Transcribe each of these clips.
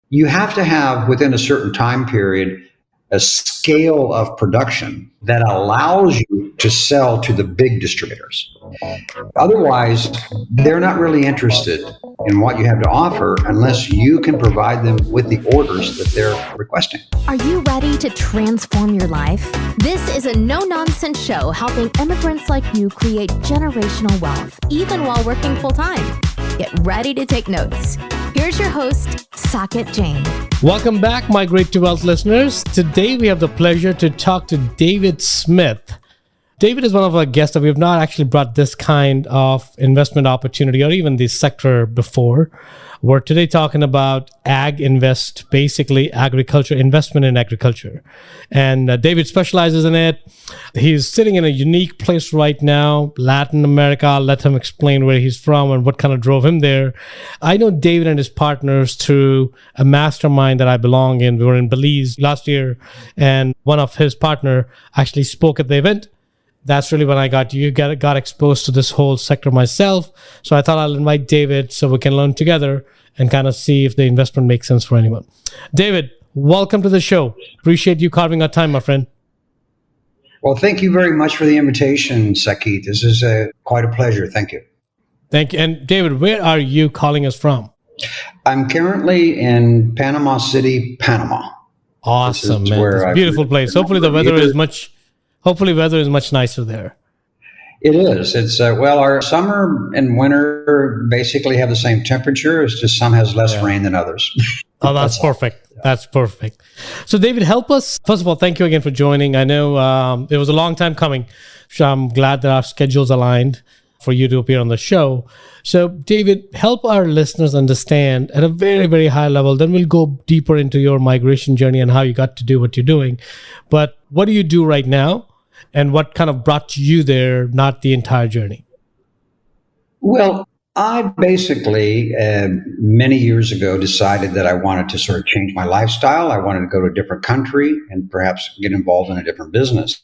you have to have within a certain time period a scale of production that allows you to sell to the big distributors. Otherwise, they're not really interested in what you have to offer unless you can provide them with the orders that they're requesting. Are you ready to transform your life? This is a no-nonsense show helping immigrants like you create generational wealth, even while working full-time. Get ready to take notes. Here's your host, Saket Jain. Welcome back, my Great to Wealth listeners. Today we have the pleasure to talk to David Smith. David is one of our guests that we have not actually brought this kind of investment opportunity or even this sector before. We're today talking about Ag Invest, basically agriculture, investment in agriculture. And David specializes in it. He's sitting in a unique place right now, Latin America. I'll let him explain where he's from and what kind of drove him there. I know David and his partners through a mastermind that I belong in. We were in Belize last year, and one of his partner actually spoke at the event. That's really when I got exposed to this whole sector myself. So I thought I'll invite David so we can learn together and kind of see if the investment makes sense for anyone. David, welcome to the show. Appreciate you carving out time, my friend. Well, thank you very much for the invitation, Sakit. This is quite a pleasure. Thank you. Thank you. And David, where are you calling us from? I'm currently in Panama City, Panama. Awesome, man. It's a beautiful place. Hopefully weather is much nicer there. It is. It's our summer and winter basically have the same temperature. It's just some has less rain than others. Oh, that's perfect. That's perfect. So, David, help us. First of all, thank you again for joining. I know it was a long time coming. So I'm glad that our schedules aligned for you to appear on the show. So, David, help our listeners understand at a very, very high level. Then we'll go deeper into your migration journey and how you got to do what you're doing. But what do you do right now? And what kind of brought you there, not the entire journey? Well, I basically, many years ago, decided that I wanted to sort of change my lifestyle. I wanted to go to a different country and perhaps get involved in a different business.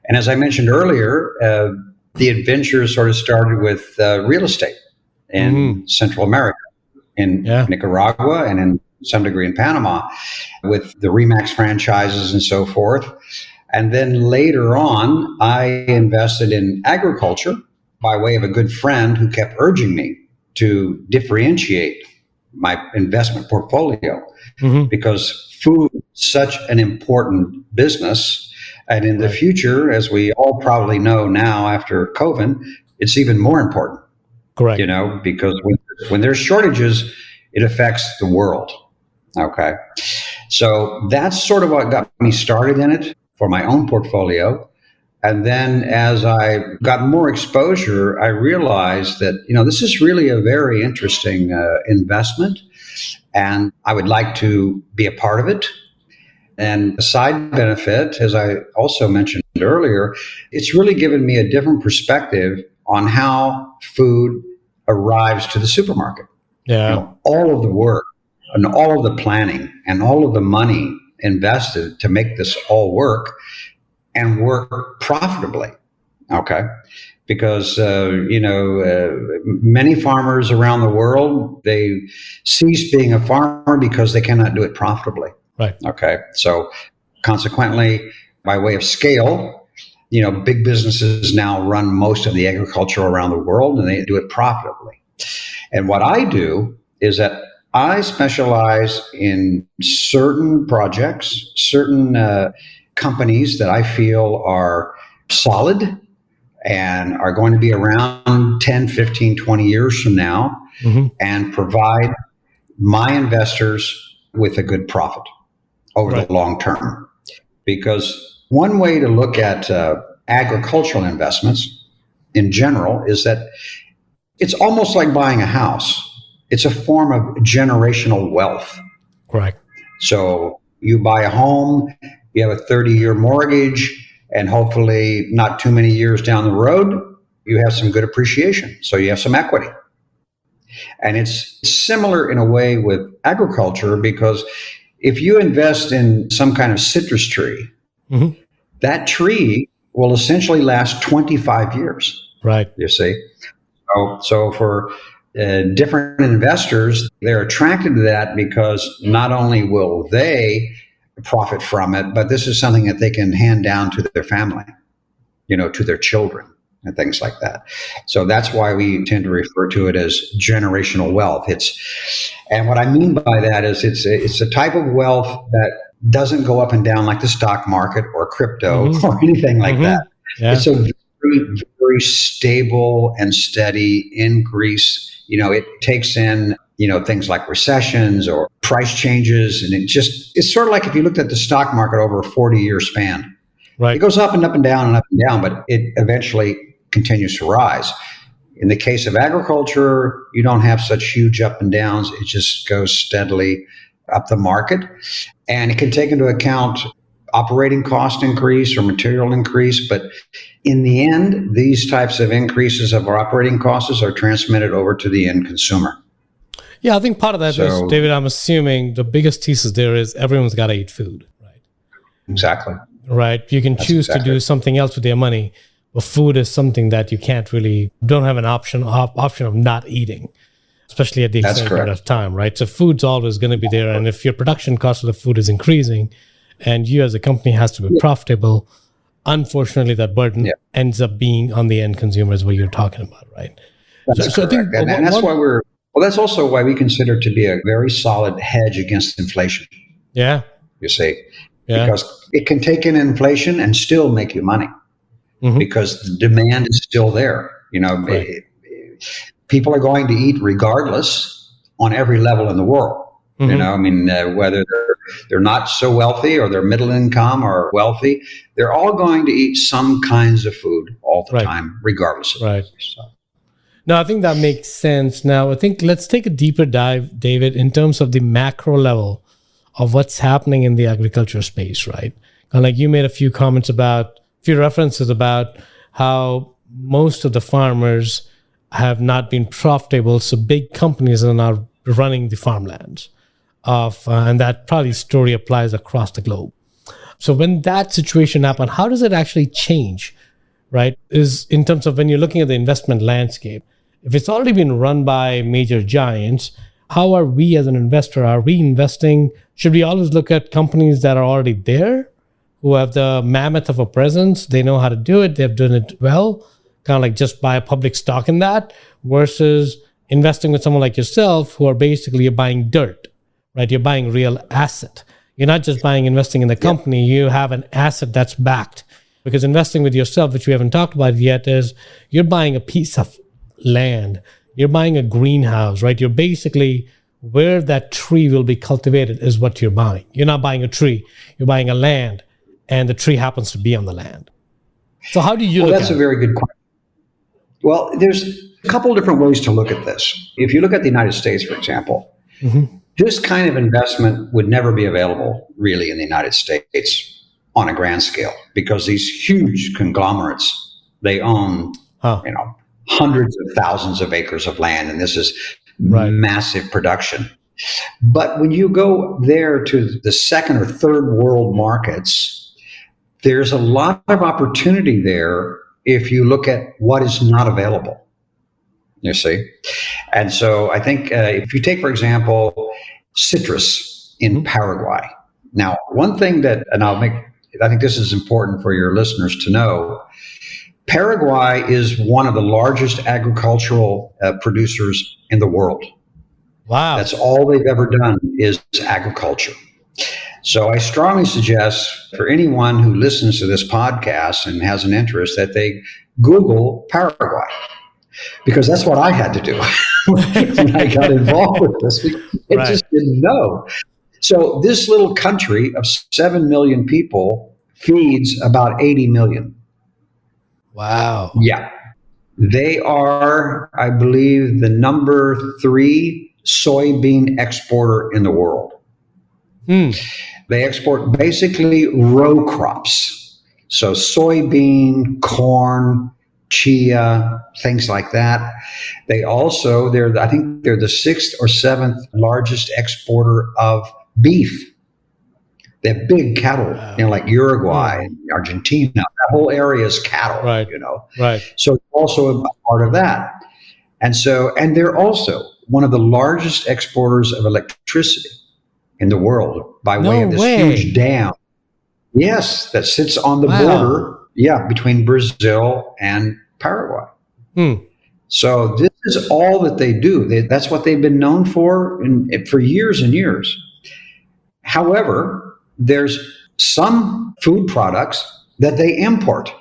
And as I mentioned earlier, the adventure sort of started with real estate in Central America, in Nicaragua, and in some degree in Panama, with the Remax franchises and so forth. And then later on, I invested in agriculture by way of a good friend who kept urging me to differentiate my investment portfolio because food is such an important business. And in the future, as we all probably know now after COVID, it's even more important. Correct. Because when there's shortages, it affects the world. Okay. So that's sort of what got me started in it for my own portfolio. And then as I got more exposure, I realized that, this is really a very interesting investment, and I would like to be a part of it. And a side benefit, as I also mentioned earlier, it's really given me a different perspective on how food arrives to the supermarket. Yeah. All of the work and all of the planning and all of the money invested to make this all work and work profitably. Okay. Because, many farmers around the world, they cease being a farmer because they cannot do it profitably. Right. Okay. So consequently, by way of scale, big businesses now run most of the agriculture around the world, and they do it profitably. And what I do is that I specialize in certain projects, certain companies that I feel are solid and are going to be around 10, 15, 20 years from now and provide my investors with a good profit over the long term. Because one way to look at agricultural investments in general is that it's almost like buying a house. It's a form of generational wealth. Correct. So you buy a home, you have a 30-year mortgage, and hopefully not too many years down the road, you have some good appreciation. So you have some equity. And it's similar in a way with agriculture, because if you invest in some kind of citrus tree, that tree will essentially last 25 years. Right. You see? So for different investors, they're attracted to that because not only will they profit from it, but this is something that they can hand down to their family, to their children and things like that. So that's why we tend to refer to it as generational wealth. And what I mean by that is it's a type of wealth that doesn't go up and down like the stock market or crypto or anything like that. Yeah. It's a very, very stable and steady increase. It takes in, things like recessions or price changes. And it's sort of like if you looked at the stock market over a 40-year span. Right. It goes up and up and down and up and down, but it eventually continues to rise. In the case of agriculture, you don't have such huge up and downs. It just goes steadily up the market. And it can take into account operating cost increase or material increase. But in the end, these types of increases of our operating costs are transmitted over to the end consumer. Yeah, I think part of that is, David, I'm assuming the biggest thesis there is everyone's got to eat food, right? Exactly. Right. You can choose to do something else with their money, but food is something that you don't have an option of not eating, especially at the extent of time, right? So food's always going to be there. And if your production cost of the food is increasing and you as a company has to be profitable, unfortunately, that burden ends up being on the end consumer is what you're talking about, right? That's correct. I think, and that's why that's also why we consider it to be a very solid hedge against inflation. Yeah. You see. Yeah. Because it can take in inflation and still make you money because the demand is still there. People are going to eat regardless on every level in the world. Whether they're not so wealthy or they're middle income or wealthy, they're all going to eat some kinds of food all the time, regardless of it. So. No, I think that makes sense. Now, I think let's take a deeper dive, David, in terms of the macro level of what's happening in the agriculture space, right? And like you made a few references about how most of the farmers have not been profitable, so big companies are now running the farmlands. And that probably story applies across the globe. So when that situation happens, how does it actually change, right? Is in terms of when you're looking at the investment landscape, if it's already been run by major giants, how are we as an investor? Are we investing? Should we always look at companies that are already there, who have the mammoth of a presence? They know how to do it. They've done it well. Kind of like just buy a public stock in that versus investing with someone like yourself who are basically buying dirt, right? You're buying real asset. You're not just investing in the company. You have an asset that's backed. Because investing with yourself, which we haven't talked about yet, is you're buying a piece of land. You're buying a greenhouse, right? You're basically where that tree will be cultivated is what you're buying. You're not buying a tree. You're buying a land, and the tree happens to be on the land. So how do you look at it? That's a very good question. Well, there's a couple of different ways to look at this. If you look at the United States, for example, this kind of investment would never be available really in the United States on a grand scale because these huge conglomerates, they own, hundreds of thousands of acres of land, and this is massive production. But when you go there to the second or third world markets, there's a lot of opportunity there if you look at what is not available, you see. And so I think if you take, for example, citrus in Paraguay. Now, one thing I think this is important for your listeners to know, Paraguay is one of the largest agricultural producers in the world. Wow. That's all they've ever done is agriculture. So I strongly suggest for anyone who listens to this podcast and has an interest that they Google Paraguay, because that's what I had to do when I got involved with this. I just didn't know. So this little country of 7 million people feeds about 80 million. Wow. Yeah. They are, I believe, the number 3 soybean exporter in the world. They export basically row crops. So soybean, corn, chia, things like that. I think they're the 6th or 7th largest exporter of beef. They have big cattle, like Uruguay, and Argentina. That whole area is cattle, Right. So it's also a part of that. And they're also one of the largest exporters of electricity in the world by way of this huge dam. Yes, that sits on the border, between Brazil and Paraguay. So this is all that they do. That's what they've been known for years and years. However, there's some food products that they import,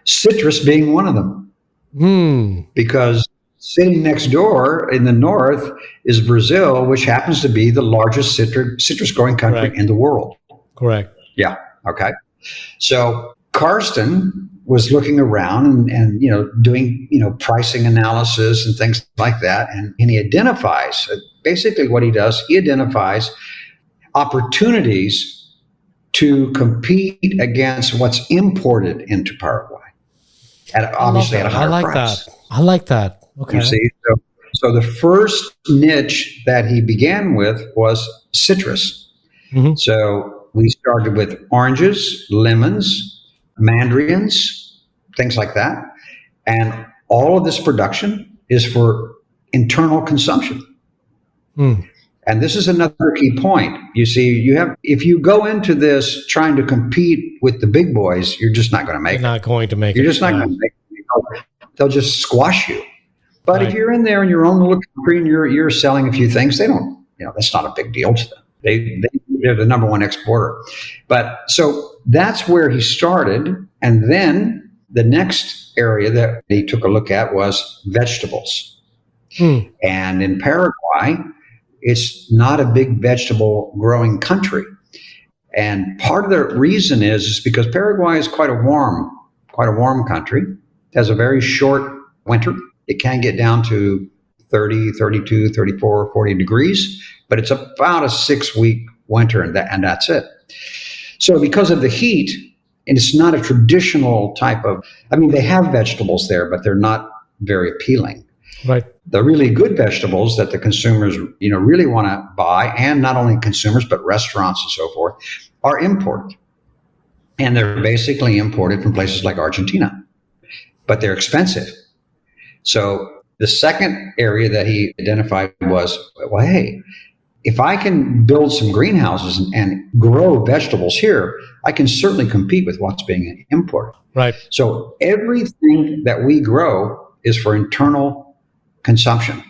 citrus being one of them. Because sitting next door in the north is Brazil, which happens to be the largest citrus growing country in the world. Correct. Yeah. Okay. So Karsten was looking around and doing pricing analysis and things like that, and he identifies basically what he does. He identifies opportunities to compete against what's imported into Paraguay, obviously at a higher price. I like that. Okay. You see, so the first niche that he began with was citrus. So we started with oranges, lemons, mandarins, things like that. And all of this production is for internal consumption. And this is another key point. You see, if you go into this trying to compete with the big boys, you're just not going to make it. You're not going to make You're it. just not going to make it. They'll just squash you. But if you're in there in your own little country and you're selling a few things, they don't, that's not a big deal to them. They're the number one exporter. But so that's where he started. And then the next area that he took a look at was vegetables. And in Paraguay, it's not a big vegetable growing country. And part of the reason is because Paraguay is quite a warm country. It has a very short winter. It can get down to 30, 32, 34, 40 degrees, but it's about a 6-week winter, and that's it. So because of the heat, and it's not a traditional type of, they have vegetables there, but they're not very appealing. Right. The really good vegetables that the consumers, really want to buy, and not only consumers, but restaurants and so forth, are imported. And they're basically imported from places like Argentina, but they're expensive. So the second area that he identified was, well, hey, if I can build some greenhouses and grow vegetables here, I can certainly compete with what's being imported. Right. So everything that we grow is for internal consumption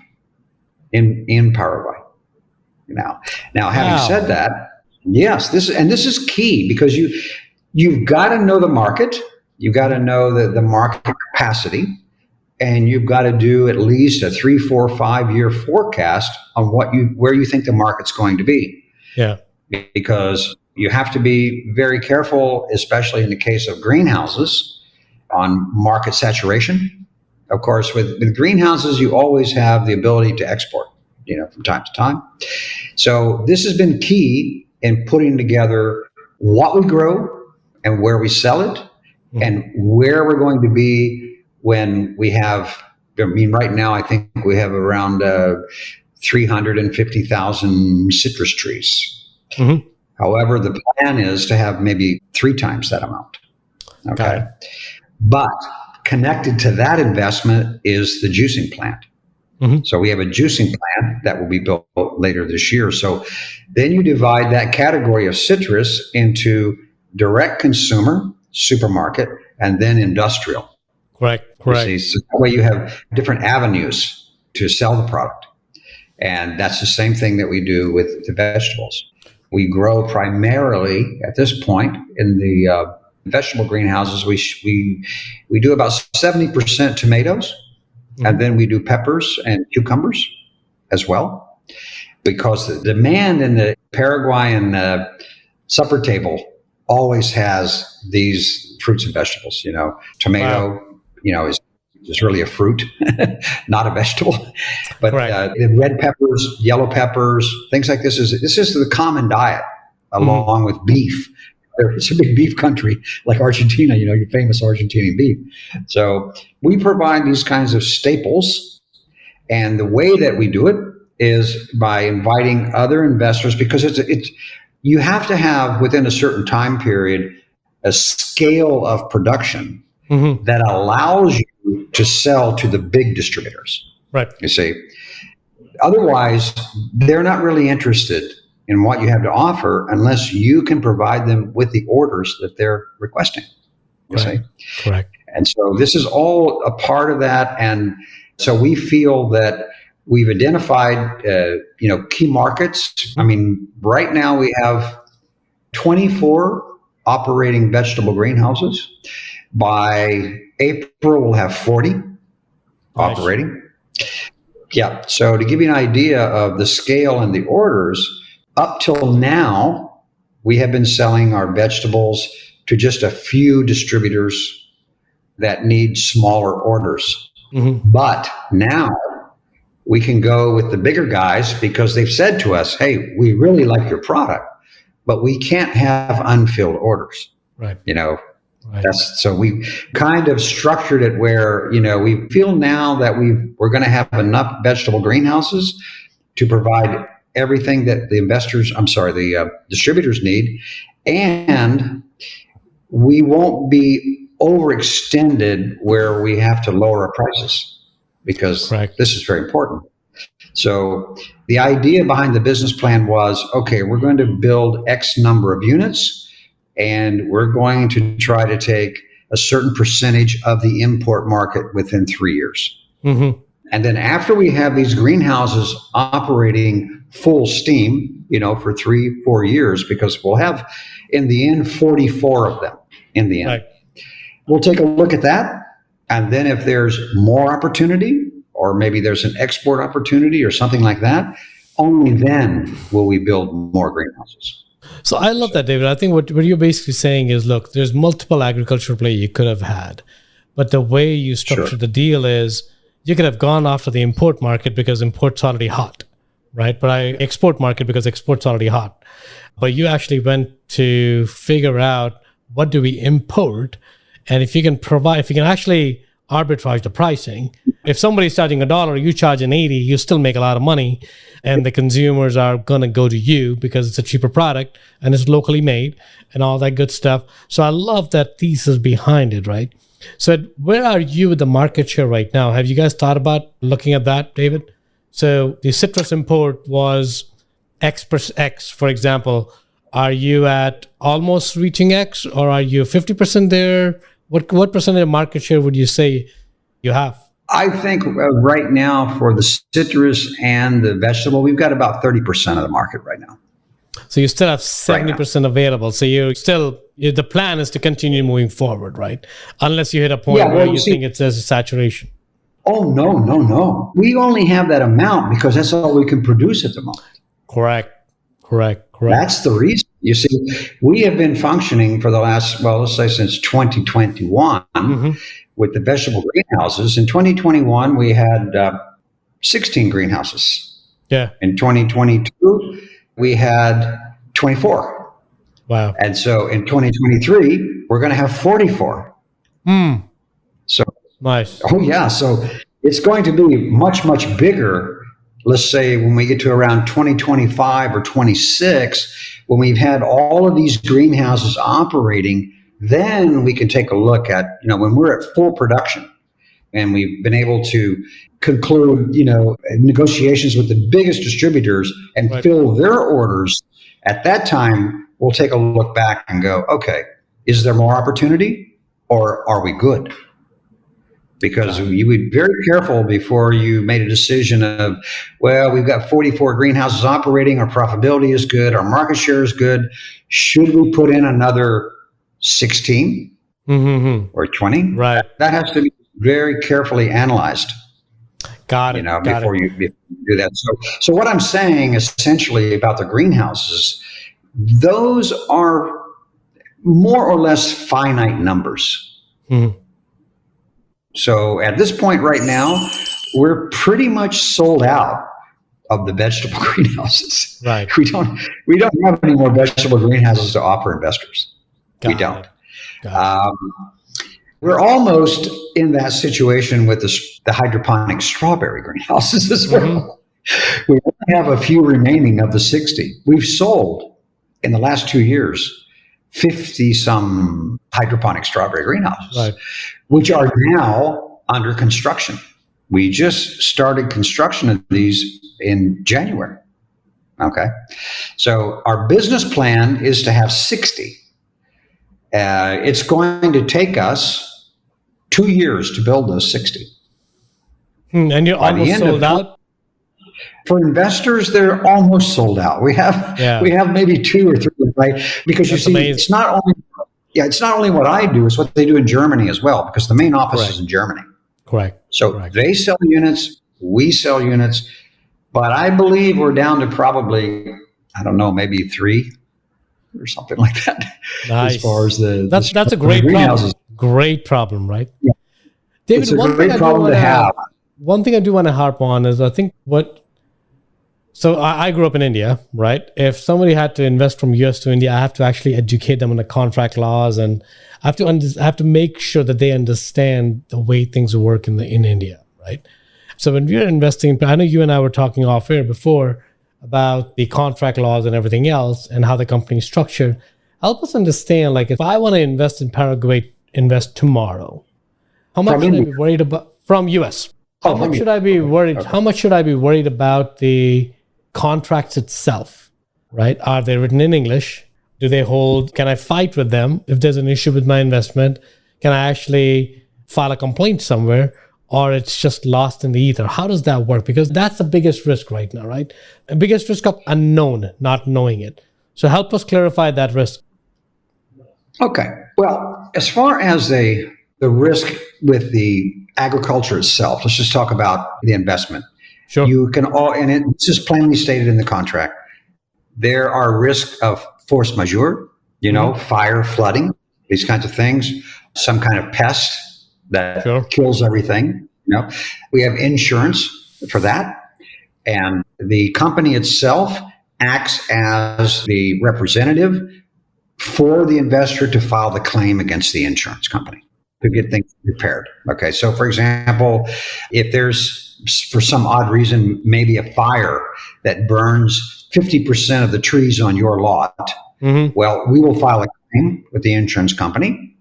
in Paraguay. Now, having said that, yes, this is key, because you've got to know the market, you've got to know the market capacity, and you've got to do at least a 3, 4, 5 year forecast on where you think the market's going to be. Yeah. Because you have to be very careful, especially in the case of greenhouses, on market saturation. Of course, with greenhouses, you always have the ability to export, from time to time. So this has been key in putting together what we grow and where we sell it, and where we're going to be when we have, right now, I think we have around 350,000 citrus trees. However, the plan is to have maybe 3 times that amount. Okay. But connected to that investment is the juicing plant. So we have a juicing plant that will be built later this year. So then you divide that category of citrus into direct consumer, supermarket, and then industrial. Correct. So that way you have different avenues to sell the product. And that's the same thing that we do with the vegetables. We grow primarily at this point in the vegetable greenhouses. We do about 70% tomatoes, and then we do peppers and cucumbers as well, because the demand in the Paraguayan supper table always has these fruits and vegetables. Tomato, is really a fruit, not a vegetable. But the red peppers, yellow peppers, things like this is the common diet, along with beef. It's a big beef country, like Argentina, your famous Argentinian beef. So we provide these kinds of staples, and the way that we do it is by inviting other investors, because you have to have, within a certain time period, a scale of production that allows you to sell to the big distributors. Right. You see, otherwise they're not really interested in what you have to offer unless you can provide them with the orders that they're requesting. You see, Correct. and so this is all a part of that, and so we feel that we've identified, key markets. I mean, right now we have 24 operating vegetable greenhouses. By April, we'll have 40 operating. Yeah. So to give you an idea of the scale and the orders, up till now, we have been selling our vegetables to just a few distributors that need smaller orders. Mm-hmm. But now we can go with the bigger guys because they've said to us, hey, we really like your product, but we can't have unfilled orders. Right. Right. So we kind of structured it where, we feel now that we're going to have enough vegetable greenhouses to provide everything that the distributors need. And we won't be overextended where we have to lower our prices because this is very important. So the idea behind the business plan was, okay, we're going to build X number of units and we're going to try to take a certain percentage of the import market within 3 years. Mm-hmm. And then after we have these greenhouses operating full steam, for 3-4 years, because we'll have in the end 44 of them in the end. Right. We'll take a look at that. And then if there's more opportunity, or maybe there's an export opportunity or something like that, only then will we build more greenhouses. So I love that, David. I think what you're basically saying is, look, there's multiple agricultural play you could have had, but the way you structured the deal is you could have gone after the import market because import's already hot, right? But export market because export's already hot. But you actually went to figure out what do we import, and if you can actually arbitrage the pricing. If somebody's charging $1, you charge an 80, you still make a lot of money, and the consumers are going to go to you because it's a cheaper product and it's locally made and all that good stuff. So I love that thesis behind it, right? So where are you with the market share right now? Have you guys thought about looking at that, David? So the citrus import was X, for example. Are you at almost reaching X, or are you 50% there? What percentage of market share would you say you have? I think right now for the citrus and the vegetable, we've got about 30% of the market right now. So you still have 70% available. So the plan is to continue moving forward, right? Unless you hit a point where you think it's a saturation. Oh, no. We only have that amount because that's all we can produce at the moment. Correct. That's the reason. You see, we have been functioning for the last, let's say since 2021 with the vegetable greenhouses. In 2021, we had 16 greenhouses. Yeah. In 2022, we had 24. Wow. And so in 2023, we're going to have 44. So nice. Oh, yeah. So it's going to be much, much bigger. Let's say when we get to around 2025 or 26, when we've had all of these greenhouses operating, then we can take a look at, when we're at full production and we've been able to conclude, negotiations with the biggest distributors and fill their orders. At that time, we'll take a look back and go, okay, is there more opportunity or are we good? Because you would be very careful before you made a decision of, we've got 44 greenhouses operating, our profitability is good, our market share is good. Should we put in another 16 or 20? Right. That has to be very carefully analyzed. Got it. Before you do that. So what I'm saying essentially about the greenhouses, those are more or less finite numbers. Mm-hmm. So at this point right now, we're pretty much sold out of the vegetable greenhouses. Right. We don't have any more vegetable greenhouses to offer investors. We don't. We're almost in that situation with the hydroponic strawberry greenhouses as well. We only have a few remaining of the 60. We've sold in the last 2 years 50 some hydroponic strawberry greenhouses, which are now under construction. We just started construction of these in January. Okay. So our business plan is to have 60. It's going to take us 2 years to build those 60. And you're almost sold out? For investors, they're almost sold out. We have maybe 2 or 3, right? Because That's you see, amazing. it's not only what I do, it's what they do in Germany as well, because the main office is in Germany. Correct. So Correct. they sell units, we sell units, but I believe we're down to probably, I don't know, maybe 3 or something like that. Nice. As far as that's a great problem. Great problem, right? Yeah. David, It's a great problem to have. One thing I do want to harp on is I think so I grew up in India, right? If somebody had to invest from US to India, I have to actually educate them on the contract laws, and I have to make sure that they understand the way things work in India, right? So when we're investing, I know you and I were talking off air before about the contract laws and everything else and how the company is structured. Help us understand, like, if I want to invest in Paraguay Invest tomorrow, how much should I be worried about from US? How much should I be worried? Okay. How much should I be worried about the contracts itself, right? Are they written in English? Do they hold? Can I fight with them if there's an issue with my investment? Can I actually file a complaint somewhere, or it's just lost in the ether? How does that work? Because that's the biggest risk right now, right? The biggest risk of unknown, not knowing it. So help us clarify that risk. Okay. Well, as far as the risk with the agriculture itself, let's just talk about the investment. Sure. You can this is plainly stated in the contract. There are risks of force majeure, fire, flooding, these kinds of things, some kind of pest that kills everything. We have insurance for that. And the company itself acts as the representative for the investor to file the claim against the insurance company to get things repaired. Okay. So for example, if there's, for some odd reason, maybe a fire that burns 50% of the trees on your lot, well, we will file a claim with the insurance company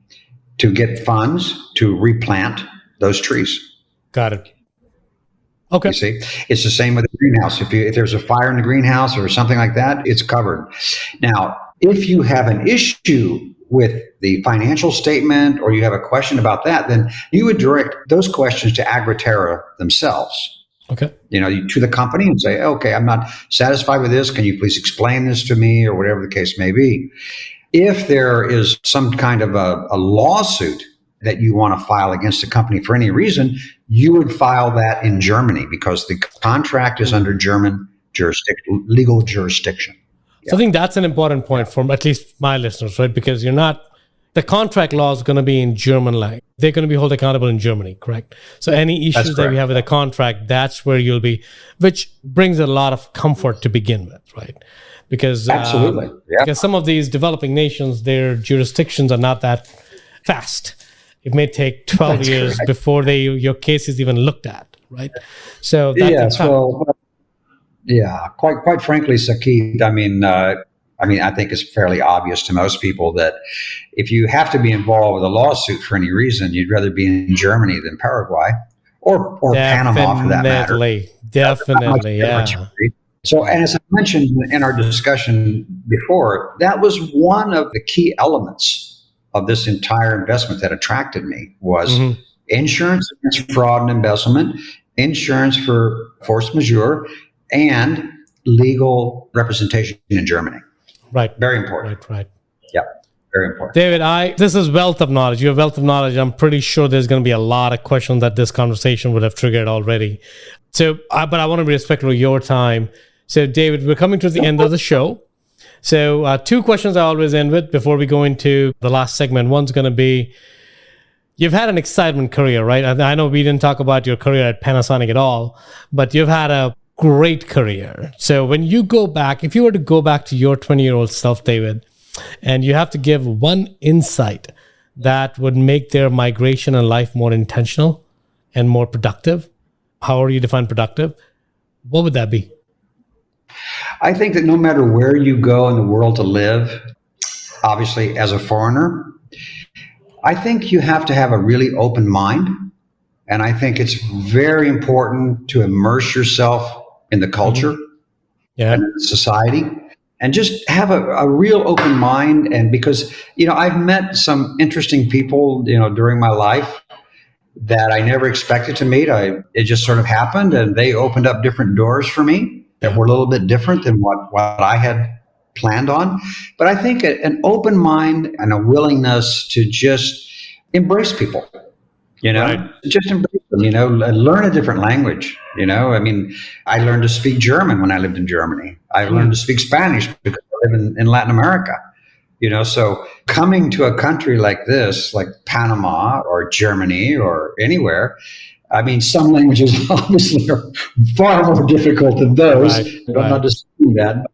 to get funds to replant those trees. Got it. Okay. You see, it's the same with the greenhouse. If there's a fire in the greenhouse or something like that, it's covered. Now, if you have an issue with the financial statement or you have a question about that, then you would direct those questions to Agriterra themselves. Okay. To the company and say, okay, I'm not satisfied with this. Can you please explain this to me, or whatever the case may be? If there is some kind of a lawsuit that you want to file against the company for any reason, you would file that in Germany because the contract is under German legal jurisdiction. So I think that's an important point for at least my listeners, right? Because the contract law is going to be in German language. They're going to be held accountable in Germany, correct? So any issues that we have with the contract, that's where you'll be, which brings a lot of comfort to begin with, right? Because absolutely, because some of these developing nations, their jurisdictions are not that fast. It may take 12 years before your case is even looked at, right? So quite frankly, Sakit, I think it's fairly obvious to most people that if you have to be involved with a lawsuit for any reason, you'd rather be in Germany than Paraguay or Panama, for that matter. Definitely, yeah. So, and as I mentioned in our discussion before, that was one of the key elements of this entire investment that attracted me was insurance against fraud and embezzlement, insurance for force majeure, and legal representation in Germany. Right. Very important. Right. Yeah. Very important. David, this is wealth of knowledge. Your wealth of knowledge. I'm pretty sure there's going to be a lot of questions that this conversation would have triggered already. So, but I want to be respectful of your time. So, David, we're coming to the end of the show. So, 2 questions I always end with before we go into the last segment. One's going to be, you've had an exciting career, right? I know we didn't talk about your career at Panasonic at all, but you've had a great career. So when you go back, if you were to go back to your 20-year-old self, David, and you have to give one insight that would make their migration and life more intentional and more productive, however you define productive, what would that be? I think that no matter where you go in the world to live, obviously as a foreigner, I think you have to have a really open mind And I think it's very important to immerse yourself in the culture and in the society, and just have a real open mind. And because, I've met some interesting people, during my life that I never expected to meet. It just sort of happened, and they opened up different doors for me that were a little bit different than what I had planned on. But I think an open mind and a willingness to just embrace people, just embrace them, learn a different language. I learned to speak German when I lived in Germany. I learned to speak Spanish because I live in Latin America. So coming to a country like this, like Panama or Germany or anywhere, some languages obviously are far more difficult than those. I'm not disputing that.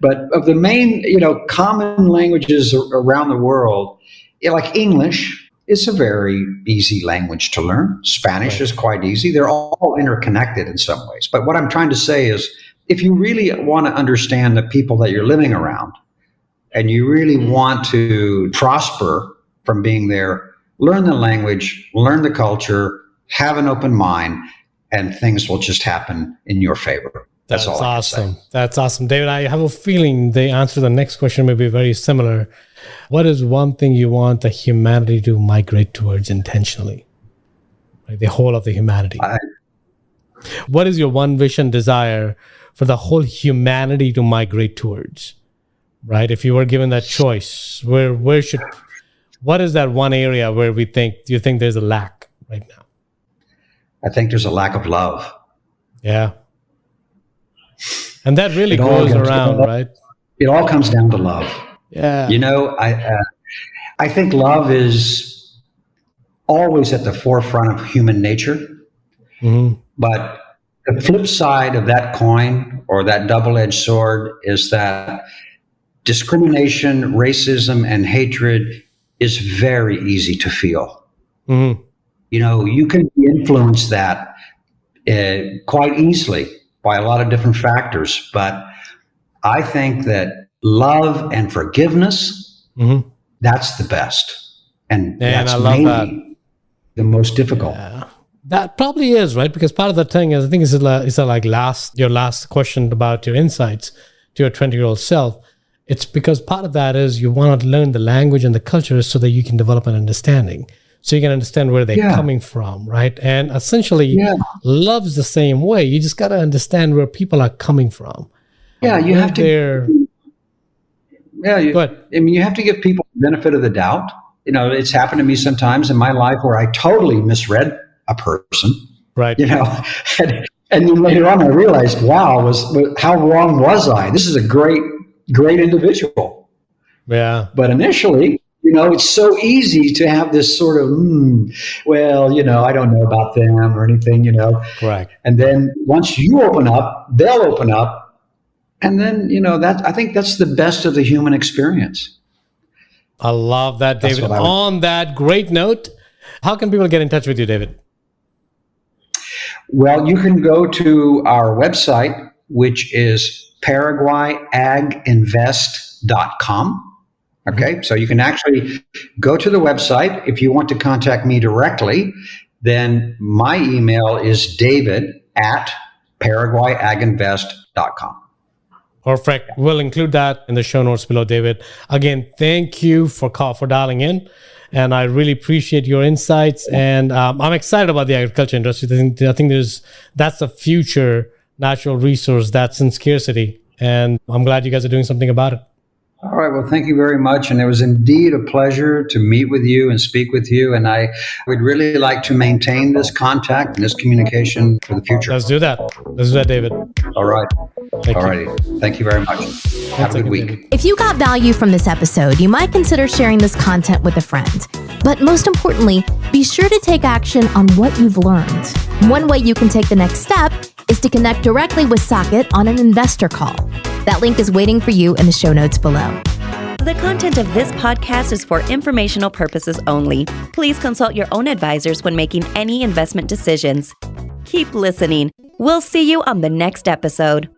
But of the main, common languages around the world, like English, it's a very easy language to learn. Spanish is quite easy. They're all interconnected in some ways. But what I'm trying to say is, if you really want to understand the people that you're living around, and you really want to prosper from being there, learn the language, learn the culture, have an open mind, and things will just happen in your favor. That's all I can say. That's awesome. David, I have a feeling the answer to the next question may be very similar. What is one thing you want the humanity to migrate towards intentionally? Like the whole of the humanity. What is your one vision, desire for the whole humanity to migrate towards? Right? If you were given that choice, what is that one area where do you think there's a lack right now? I think there's a lack of love. Yeah. And that really goes around, right? It all comes down to love. Yeah. I think love is always at the forefront of human nature. Mm-hmm. But the flip side of that coin, or that double-edged sword, is that discrimination, racism, and hatred is very easy to feel. Mm-hmm. You can influence that quite easily by a lot of different factors. But I think that love and forgiveness, that's the best. And that's maybe the most difficult. Yeah. That probably is, right? Because part of the thing is, I think it's like your last question about your insights to your 20-year-old self. It's because part of that is you want to learn the language and the culture so that you can develop an understanding. So you can understand where they're coming from, right? And essentially, love's the same way. You just got to understand where people are coming from. Yeah, you have to. You have to give people the benefit of the doubt. It's happened to me sometimes in my life where I totally misread a person, right? And then later on I realized, wow, how wrong was I? This is a great individual. Yeah. But initially, it's so easy to have this sort of, I don't know about them or anything, Correct. And then once you open up, they'll open up. And then, I think that's the best of the human experience. I love that, David. On that great note, how can people get in touch with you, David? Well, you can go to our website, which is ParaguayAgInvest.com. Okay, so you can actually go to the website. If you want to contact me directly, then my email is david@ParaguayAgInvest.com. Perfect. We'll include that in the show notes below, David. Again, thank you for dialing in. And I really appreciate your insights. And I'm excited about the agriculture industry. I think that's the future natural resource that's in scarcity. And I'm glad you guys are doing something about it. All right. Well, thank you very much. And it was indeed a pleasure to meet with you and speak with you. And I would really like to maintain this contact and this communication for the future. Let's do that. David. All right. All righty. Thank you very much. Have a good week. David. If you got value from this episode, you might consider sharing this content with a friend. But most importantly, be sure to take action on what you've learned. One way you can take the next step is to connect directly with Saket on an investor call. That link is waiting for you in the show notes below. The content of this podcast is for informational purposes only. Please consult your own advisors when making any investment decisions. Keep listening. We'll see you on the next episode.